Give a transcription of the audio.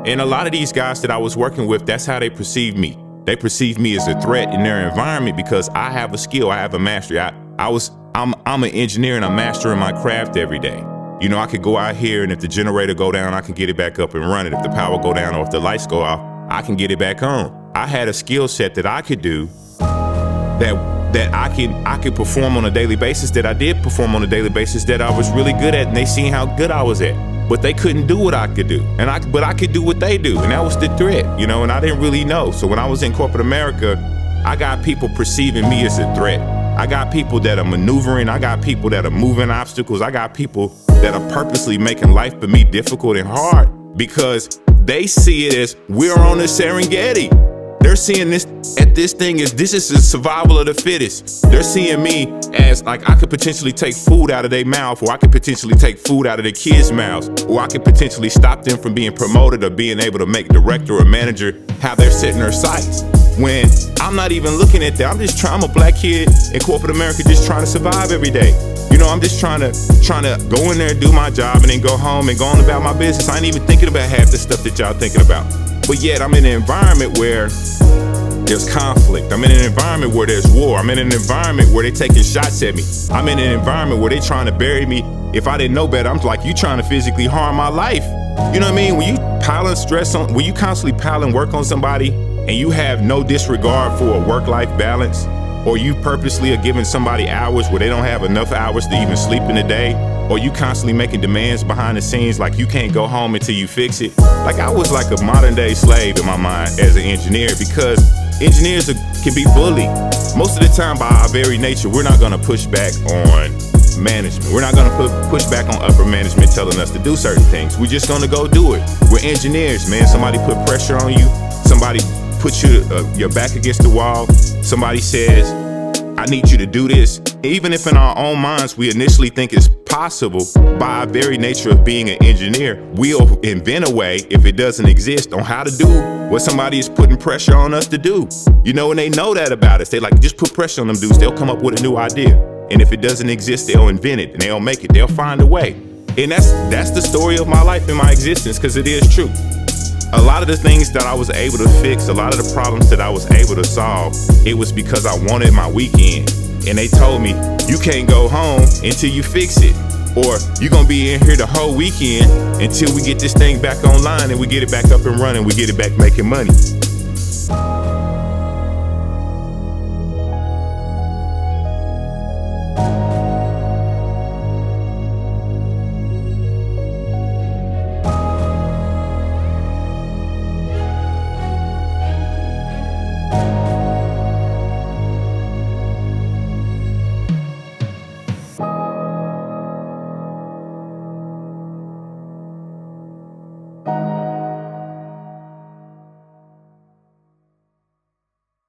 And a lot of these guys that I was working with, that's how they perceived me. They perceived me as a threat in their environment because I have a skill, I have a mastery. I'm an engineer and I'm mastering my craft every day. You know, I could go out here and if the generator go down, I can get it back up and run it. If the power go down or if the lights go off, I can get it back on. I had a skill set that I could do that I could perform on a daily basis, that I did perform on a daily basis, that I was really good at, and they seen how good I was at. But they couldn't do what I could do, but I could do what they do, and that was the threat, you know, and I didn't really know. So when I was in corporate America, I got people perceiving me as a threat. I got people that are maneuvering, I got people that are moving obstacles, I got people that are purposely making life for me difficult and hard because they see it as we're on the Serengeti. They're seeing this thing as this is the survival of the fittest. They're seeing me as like I could potentially take food out of their mouth, or I could potentially take food out of their kids' mouths, or I could potentially stop them from being promoted or being able to make director or manager how they're setting their sights. When I'm not even looking at that, I'm a black kid in corporate America just trying to survive every day. You know, I'm just trying to go in there, do my job, and then go home and go on about my business. I ain't even thinking about half the stuff that y'all thinking about. But yet I'm in an environment where there's conflict. I'm in an environment where there's war. I'm in an environment where they taking shots at me. I'm in an environment where they trying to bury me. If I didn't know better, I'm like, you trying to physically harm my life. You know what I mean? When you constantly piling work on somebody and you have no disregard for a work-life balance, or you purposely are giving somebody hours where they don't have enough hours to even sleep in a day, or you constantly making demands behind the scenes like you can't go home until you fix it. Like I was like a modern day slave in my mind as an engineer because engineers can be bullied. Most of the time by our very nature, we're not gonna push back on management. We're not gonna push back on upper management telling us to do certain things. We're just gonna go do it. We're engineers, man. Somebody put pressure on you. Somebody put your back against the wall. Somebody says, I need you to do this. Even if in our own minds we initially think it's possible, by our very nature of being an engineer, we'll invent a way, if it doesn't exist, on how to do what somebody is putting pressure on us to do. You know, and they know that about us. They like, just put pressure on them dudes. They'll come up with a new idea. And if it doesn't exist, they'll invent it and they'll make it. They'll find a way. And that's the story of my life and my existence, because it is true. A lot of the things that I was able to fix, a lot of the problems that I was able to solve, it was because I wanted my weekend. And they told me, you can't go home until you fix it. Or you're gonna be in here the whole weekend until we get this thing back online and we get it back up and running, we get it back making money.